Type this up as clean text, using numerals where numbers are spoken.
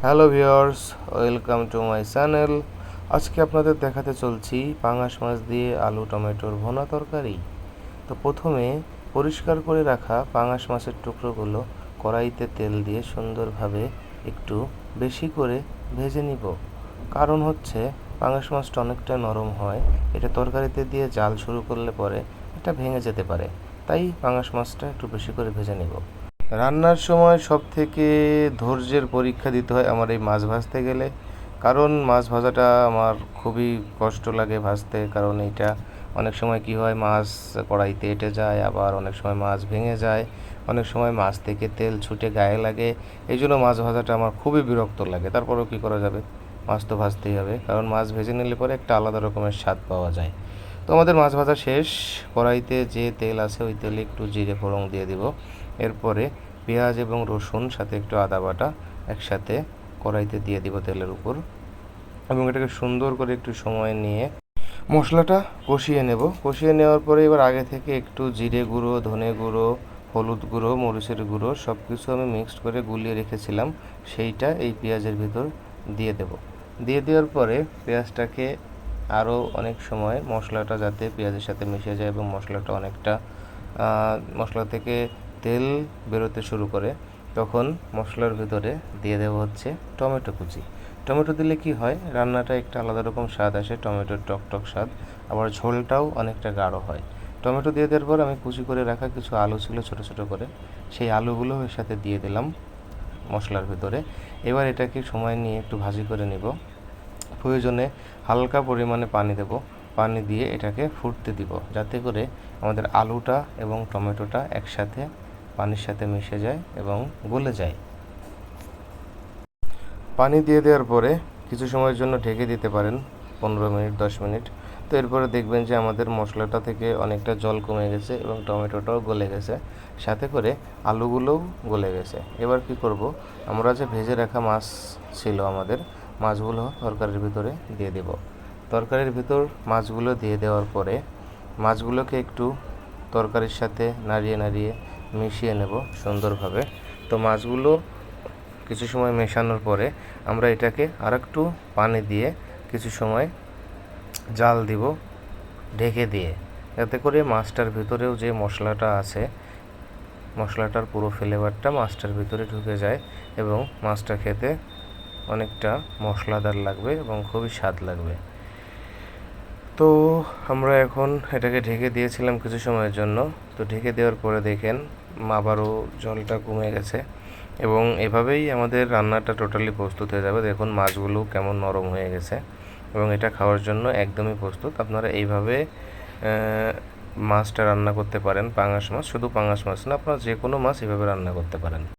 Hello viewers, welcome to my channel. আজকে আপনাদের দেখাতে চলছি পাঙাশ মাছ দিয়ে আলু টমেটোর ভুনা তরকারি। তো প্রথমে পরিষ্কার করে রাখা পাঙাশ মাছের টুকরোগুলো কড়াইতে তেল দিয়ে সুন্দরভাবে একটু বেশি করে ভেজে নিব। কারণ হচ্ছে পাঙাশ মাছটা অনেকটা নরম হয়, এটা তরকারিতে দিয়ে জাল শুরু করলে পরে এটা ভেঙে যেতে পারে, তাই পাঙাশ মাছটা একটু বেশি করে ভেজে নিব। রান্নার সময় সবথেকে ধৈর্যের পরীক্ষা দিতে হয় আমার এই মাছ ভাজতে গেলে। কারণ মাছ ভাজাটা আমার খুবই কষ্ট লাগে ভাজতে, কারণ এইটা অনেক সময় কি হয়, মাছ কড়াইতে এঁটে যায়, আবার অনেক সময় মাছ ভেঙে যায়, অনেক সময় মাছ থেকে তেল ছুটে গায়ে লাগে। এই জন্য মাছ ভাজাটা আমার খুবই বিরক্ত লাগে। তারপরেও কী করা যাবে, মাছ তো ভাজতেই হবে, কারণ মাছ ভেজে নিলে পরে একটা আলাদা রকমের স্বাদ পাওয়া যায়। তো আমাদের মাছ ভাজা শেষ। কড়াইতে যে তেল আছে ওই তেলে একটু জিরে ফোড়ন দিয়ে দিব। এরপরে পেঁয়াজ এবং রসুন সাথে একটু আদা বাটা একসাথে কড়াইতে দিয়ে দিব তেলের উপর, এবং এটাকে সুন্দর করে একটু সময় নিয়ে মশলাটা কষিয়ে নেব। কষিয়ে নেওয়ার পরে এবার আগে থেকে একটু জিরে গুঁড়ো, ধনে গুঁড়ো, হলুদ গুঁড়ো, মরিচের গুঁড়ো সব কিছু আমি মিক্সড করে গুলিয়ে রেখেছিলাম, সেইটা এই পেঁয়াজের ভিতর দিয়ে দেব। দিয়ে দেওয়ার পরে পেঁয়াজটাকে আরও অনেক সময় মশলাটা যাতে পেঁয়াজের সাথে মিশে যায় এবং মশলাটা অনেকটা মশলা থেকে তেল বেরোতে শুরু করে, তখন মশলার ভিতরে দিয়ে দেওয়া হচ্ছে টমেটো কুচি। টমেটো দিলে কি হয়, রান্নাটা একটা আলাদা রকম স্বাদ আসে, টমেটোর টক স্বাদ, আবার ঝোলটাও অনেকটা গাঢ় হয়। টমেটো দিয়ে দেওয়ার পর আমি কুচি করে রাখা কিছু আলু ছিল ছোটো ছোটো করে, সেই আলুগুলো এর সাথে দিয়ে দিলাম মশলার ভিতরে। এবার এটাকে সময় নিয়ে একটু ভাজি করে নিব। প্রয়োজনে হালকা পরিমাণে পানি দেব, পানি দিয়ে এটাকে ফুটতে দিব, যাতে করে আমাদের আলুটা এবং টমেটোটা একসাথে পানির সাথে মিশে যায় এবং গলে যায়। পানি দিয়ে দেওয়ার পরে কিছু সময়ের জন্য ঢেকে দিতে পারেন, 15 মিনিট 10 মিনিট। তো এরপরে দেখবেন যে আমাদের মশলাটা থেকে অনেকটা জল কমে গেছে এবং টমেটোটাও গলে গেছে, সাথে করে আলুগুলোও গলে গেছে। এবার কি করব, আমরা যে ভেজে রাখা মাছ ছিল আমাদের, মাছগুলো তরকারির ভিতরে দিয়ে দেব। তরকারির ভিতর মাছগুলো দিয়ে দেওয়ার পরে মাছগুলোকে একটু তরকারির সাথে নাড়িয়ে নাড়িয়ে মিশিয়ে নেব সুন্দরভাবে। তো মাছগুলো কিছু সময় মেশানোর পরে আমরা এটাকে আরেকটু পানি দিয়ে কিছু সময় জাল দিব ঢেকে দিয়ে, যাতে করে মাছটার ভিতরেও যে মশলাটা আছে, মশলাটার পুরো ফ্লেভারটা মাছটার ভিতরে ঢুকে যায় এবং মাছটা খেতে অনেকটা মশলাদার লাগবে এবং খুবই স্বাদ লাগবে। তো আমরা এখন এটাকে ঢেকে দিয়েছিলাম কিছু সময়ের জন্য। তো ঢেকে দেওয়ার পরে দেখেন আবারও জলটা কমে গেছে এবং এভাবেই আমাদের রান্নাটা টোটালি প্রস্তুত হয়ে যাবে। দেখুন মাছগুলো কেমন নরম হয়ে গেছে এবং এটা খাওয়ার জন্য একদমই প্রস্তুত। আপনারা এইভাবে মাছটা রান্না করতে পারেন। পাঙাশ মাছ, শুধু পাঙাশ মাছ না, আপনারা যে কোনো মাছ এভাবে রান্না করতে পারেন।